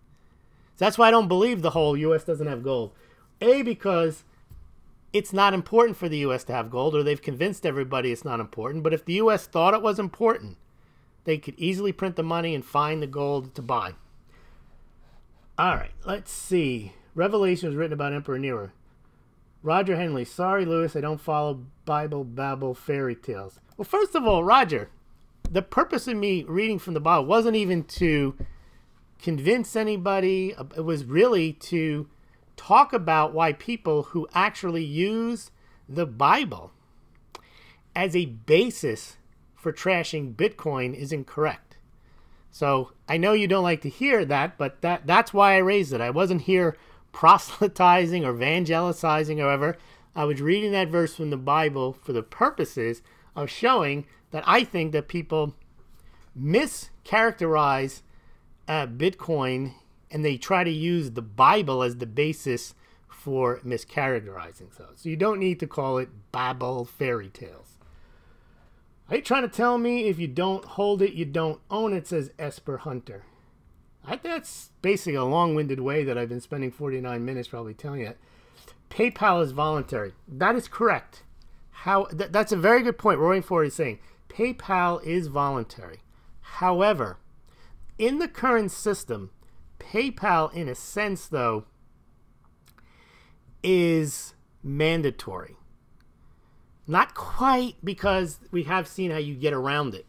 So that's why I don't believe the whole U.S. doesn't have gold. A, because it's not important for the U.S. to have gold, or they've convinced everybody it's not important. But if the U.S. thought it was important, they could easily print the money and find the gold to buy. All right, let's see. Revelation was written about Emperor Nero. Roger Henley. Sorry, Lewis, I don't follow Bible, babble, fairy tales. Well, first of all, Roger, the purpose of me reading from the Bible wasn't even to convince anybody. It was really to talk about why people who actually use the Bible as a basis for trashing Bitcoin is incorrect. So I know you don't like to hear that, but that's why I raised it. I wasn't here proselytizing or evangelizing or whatever. I was reading that verse from the Bible for the purposes of showing that I think that people mischaracterize Bitcoin and they try to use the Bible as the basis for mischaracterizing. So you don't need to call it babble fairy tales. Are you trying to tell me if you don't hold it, you don't own it, says Esper Hunter? That's basically a long-winded way that I've been spending 49 minutes probably telling you. PayPal is voluntary. That is correct. That's a very good point. Roaring Forward is saying PayPal is voluntary. However, in the current system, PayPal, in a sense, though, is mandatory. Not quite, because we have seen how you get around it.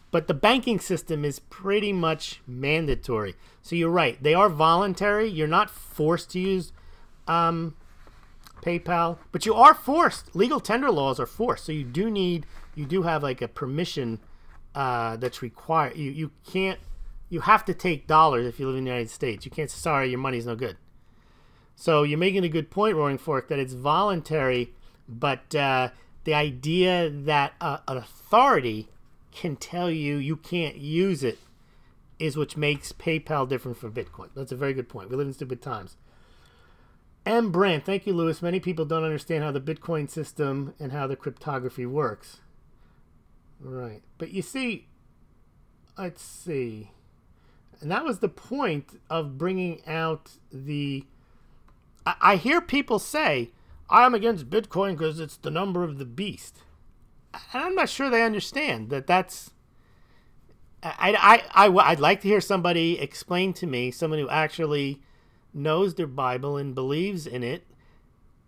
But the banking system is pretty much mandatory. So you're right. They are voluntary. You're not forced to use PayPal. But you are forced. Legal tender laws are forced. So you do have like a permission that's required. You have to take dollars if you live in the United States. You can't say, sorry, your money's no good. So you're making a good point, Roaring Fork, that it's voluntary. But the idea that an authority can tell you you can't use it is what makes PayPal different from Bitcoin. That's a very good point. We live in stupid times. M. Brandt, thank you, Lewis. Many people don't understand how the Bitcoin system and how the cryptography works. Right. But you see, let's see. And that was the point of bringing out the... I hear people say, I'm against Bitcoin because it's the number of the beast. I'm not sure they understand that that's... I'd like to hear somebody explain to me, someone who actually knows their Bible and believes in it,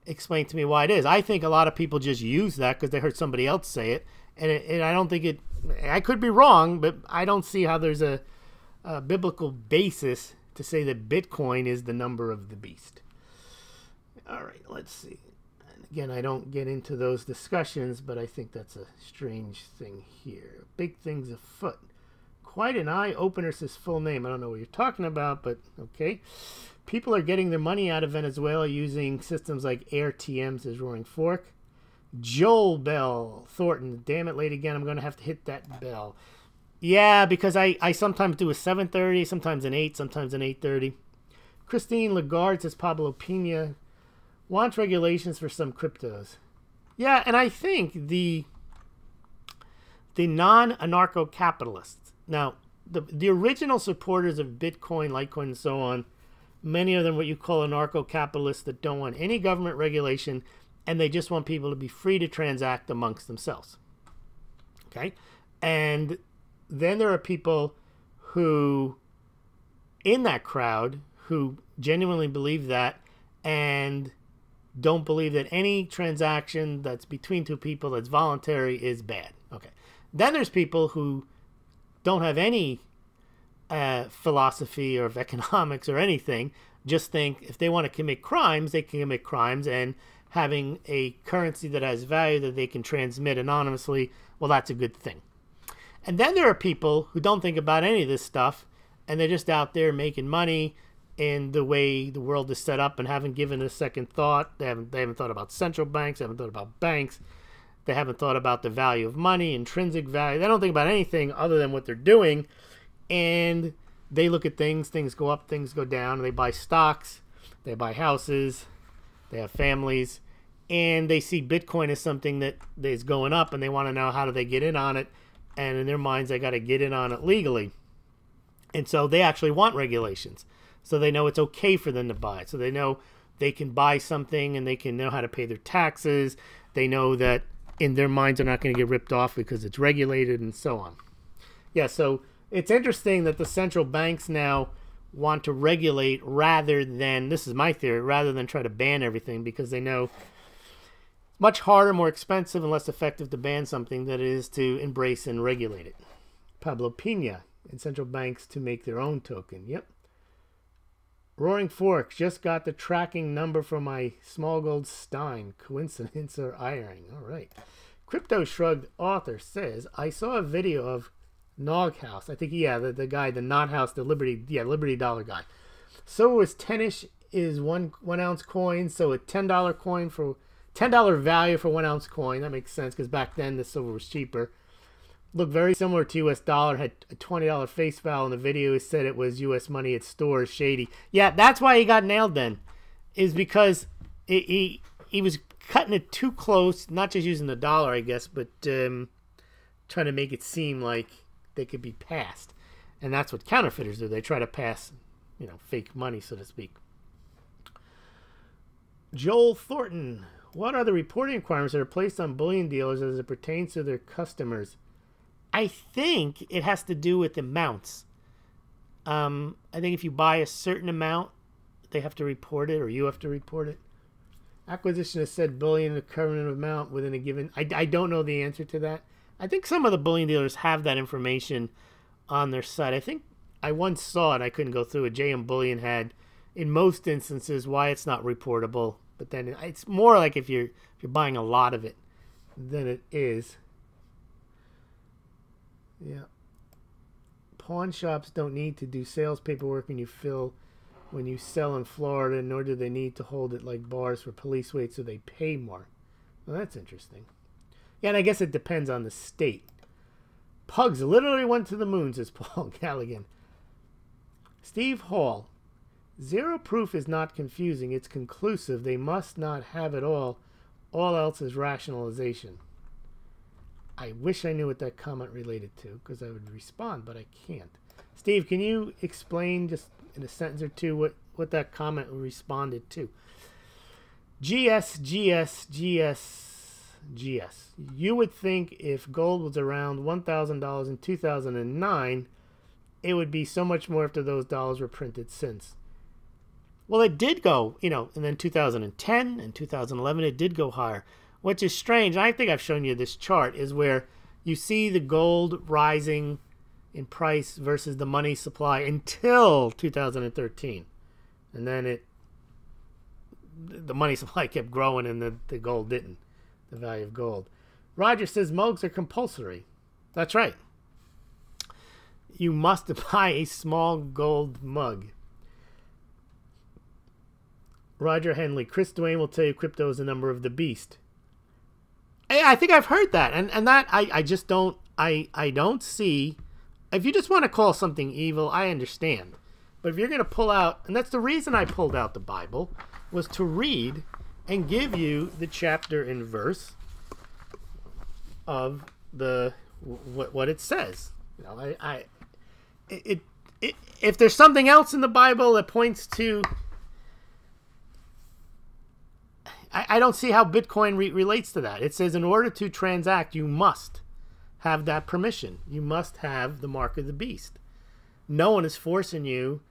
explain to me why it is. I think a lot of people just use that because they heard somebody else say it, and I don't think it... I could be wrong, but I don't see how there's a biblical basis to say that Bitcoin is the number of the beast. All right, let's see. And again, I don't get into those discussions, but I think that's a strange thing here. Big things afoot. Quite an eye-opener, says full name. I don't know what you're talking about, but okay. People are getting their money out of Venezuela using systems like AirTM, says Roaring Fork. Joel Bell Thornton. Damn it, late again. I'm going to have to hit that bell. Yeah, because I sometimes do a 7:30, sometimes an 8, sometimes an 8:30. Christine Lagarde, says Pablo Pina, wants regulations for some cryptos. Yeah, and I think the non-anarcho-capitalists. Now, the original supporters of Bitcoin, Litecoin, and so on, many of them what you call anarcho-capitalists that don't want any government regulation, and they just want people to be free to transact amongst themselves. Okay? And then there are people who, in that crowd, who genuinely believe that and don't believe that any transaction that's between two people that's voluntary is bad. Okay. Then there's people who don't have any philosophy or of economics or anything, just think if they want to commit crimes, they can commit crimes, and having a currency that has value that they can transmit anonymously, well, that's a good thing. And then there are people who don't think about any of this stuff, and they're just out there making money in the way the world is set up and haven't given it a second thought. They haven't thought about central banks. They haven't thought about banks. They haven't thought about the value of money, intrinsic value. They don't think about anything other than what they're doing. And they look at things go up, things go down. They buy stocks, they buy houses, they have families, and they see Bitcoin as something that is going up, and they want to know how do they get in on it. And in their minds, they got to get in on it legally. And so they actually want regulations. So they know it's okay for them to buy it. So they know they can buy something and they can know how to pay their taxes. They know that in their minds they're not going to get ripped off because it's regulated and so on. Yeah, so it's interesting that the central banks now want to regulate rather than, this is my theory, rather than try to ban everything, because they know much harder, more expensive, and less effective to ban something than it is to embrace and regulate it. Pablo Pina, and central banks to make their own token. Yep. Roaring Fork, just got the tracking number for my Smaulgld Stein. Coincidence or irony? All right. Crypto Shrugged author says, I saw a video of Noghouse. I think, yeah, the guy, the Not House, the Liberty Dollar guy. So was 10-ish is one ounce coin. So a $10 coin for $10 value for 1 ounce coin. That makes sense because back then the silver was cheaper. Looked very similar to US dollar. Had a $20 face value in the video. He said it was US money at stores. Shady. Yeah, that's why he got nailed then. Is because he was cutting it too close. Not just using the dollar, I guess, but trying to make it seem like they could be passed. And that's what counterfeiters do. They try to pass, fake money, so to speak. Joel Thornton. What are the reporting requirements that are placed on bullion dealers as it pertains to their customers? I think it has to do with amounts. I think if you buy a certain amount, they have to report it, or you have to report it. Acquisition has said bullion a current amount within a given... I don't know the answer to that. I think some of the bullion dealers have that information on their site. I think I once saw it. I couldn't go through it. JM Bullion had, in most instances, why it's not reportable. But then it's more like if you're buying a lot of it than it is. Yeah. Pawn shops don't need to do sales paperwork when you sell in Florida, nor do they need to hold it like bars for police weight, so they pay more. Well, that's interesting. Yeah, and I guess it depends on the state. Pugs literally went to the moon, says Paul Galligan. Steve Hall. Zero proof is not confusing. It's conclusive. They must not have it all. All else is rationalization. I wish I knew what that comment related to, because I would respond, but I can't. Steve, can you explain just in a sentence or two what that comment responded to? GS GS. You would think if gold was around $1,000 in 2009, it would be so much more after those dollars were printed since. Well, it did go, you know, and then 2010 and 2011, it did go higher, which is strange. I think I've shown you this chart is where you see the gold rising in price versus the money supply until 2013. And then the money supply kept growing and the gold didn't, the value of gold. Roger says mugs are compulsory. That's right. You must buy a small gold mug. Roger Henley, Chris Duane will tell you crypto is the number of the beast. I think I've heard that, and that I just don't I don't see. If you just want to call something evil, I understand. But if you're going to pull out, and that's the reason I pulled out the Bible, was to read and give you the chapter and verse of the what it says. You know, if there's something else in the Bible that points to, I don't see how Bitcoin relates to that. It says in order to transact, you must have that permission. You must have the mark of the beast. No one is forcing you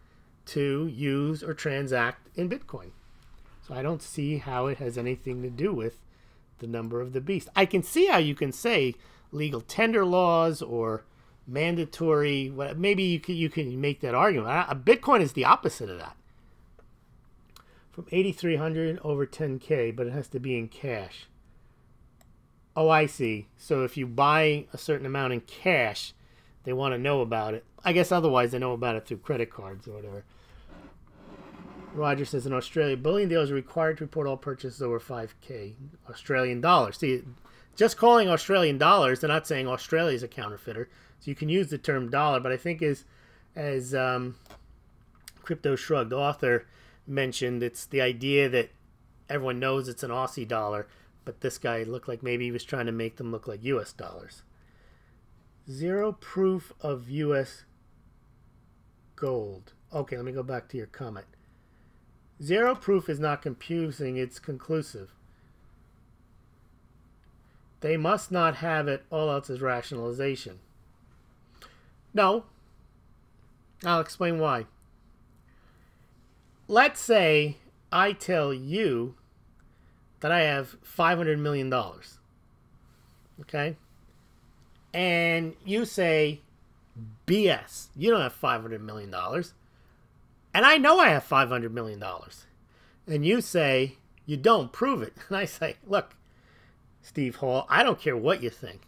to use or transact in Bitcoin. So I don't see how it has anything to do with the number of the beast. I can see how you can say legal tender laws or mandatory. Maybe you can make that argument. Bitcoin is the opposite of that. From 8,300 over 10K, but it has to be in cash. Oh, I see. So if you buy a certain amount in cash, they want to know about it. I guess otherwise they know about it through credit cards or whatever. Roger says in Australia, bullion dealers are required to report all purchases over 5K Australian dollars. See, just calling Australian dollars, they're not saying Australia is a counterfeiter. So you can use the term dollar, but I think as Crypto Shrugged author mentioned, it's the idea that everyone knows it's an Aussie dollar, but this guy looked like maybe he was trying to make them look like US dollars. Zero proof of US gold. Okay, let me go back to your comment. Zero proof is not confusing, it's conclusive. They must not have it, all else is rationalization. No. I'll explain why. Let's say I tell you that I have $500 million. Okay? And you say, BS. You don't have $500 million. And I know I have $500 million. And you say, you don't, prove it. And I say, look, Steve Hall, I don't care what you think.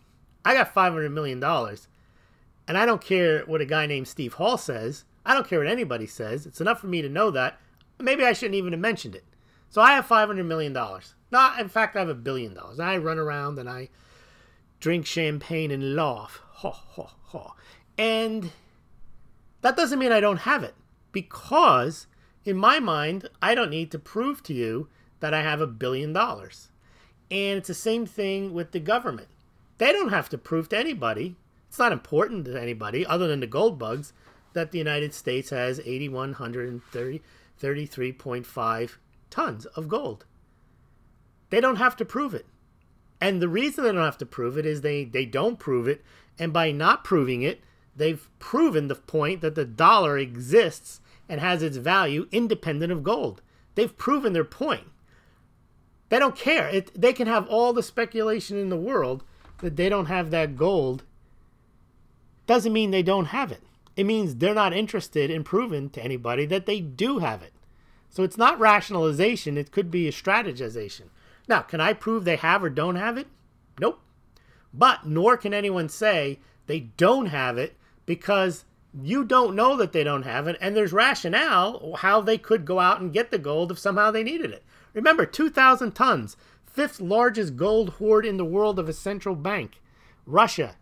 I got $500 million. And I don't care what a guy named Steve Hall says. I don't care what anybody says. It's enough for me to know that. Maybe I shouldn't even have mentioned it. So I have $500 million. No, in fact, I have $1 billion. And I run around and I drink champagne and laugh. Ho, ho, ho. And that doesn't mean I don't have it. Because in my mind, I don't need to prove to you that I have $1 billion. And it's the same thing with the government. They don't have to prove to anybody. It's not important to anybody other than the gold bugs that the United States has 8,133.5 tons of gold. They don't have to prove it. And the reason they don't have to prove it is they don't prove it. And by not proving it, they've proven the point that the dollar exists and has its value independent of gold. They've proven their point. They don't care. They can have all the speculation in the world that they don't have that gold. Doesn't mean they don't have it. It means they're not interested in proving to anybody that they do have it. So it's not rationalization. It could be a strategization. Now, can I prove they have or don't have it? Nope. But nor can anyone say they don't have it because you don't know that they don't have it, and there's rationale how they could go out and get the gold if somehow they needed it. Remember, 2,000 tons, 5th largest gold hoard in the world of a central bank. Russia,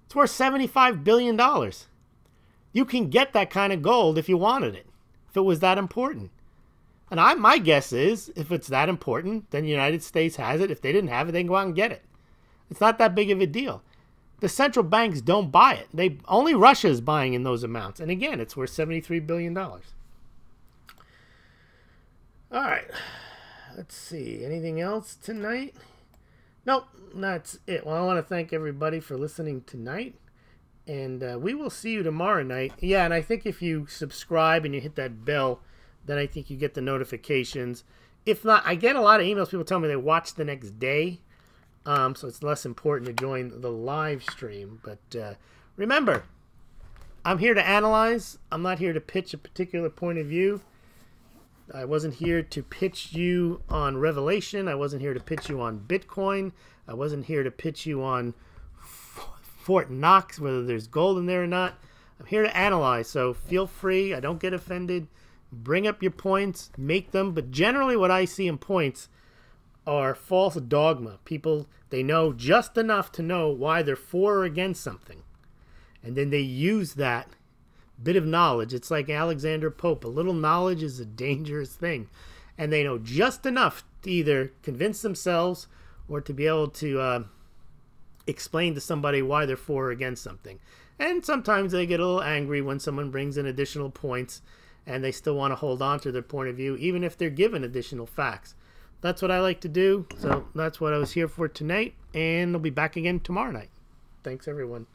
it's worth $75 billion. You can get that kind of gold if you wanted it, if it was that important. And my guess is, if it's that important, then the United States has it. If they didn't have it, they can go out and get it. It's not that big of a deal. The central banks don't buy it. Only Russia is buying in those amounts. And again, it's worth $73 billion. All right. Let's see. Anything else tonight? Nope, that's it. Well, I want to thank everybody for listening tonight. And we will see you tomorrow night. Yeah, and I think if you subscribe and you hit that bell, then I think you get the notifications. If not, I get a lot of emails. People tell me they watch the next day. So it's less important to join the live stream. But remember, I'm here to analyze. I'm not here to pitch a particular point of view. I wasn't here to pitch you on Revelation. I wasn't here to pitch you on Bitcoin. I wasn't here to pitch you on Fort Knox, whether there's gold in there or not. I'm here to analyze, so feel free. I don't get offended. Bring up your points, make them. But generally what I see in points are false dogma. People, they know just enough to know why they're for or against something. And then they use that bit of knowledge. It's like Alexander Pope. A little knowledge is a dangerous thing. And they know just enough to either convince themselves or to be able to explain to somebody why they're for or against something. And sometimes they get a little angry when someone brings in additional points and they still want to hold on to their point of view, even if they're given additional facts. That's what I like to do. So that's what I was here for tonight. And I'll be back again tomorrow night. Thanks, everyone.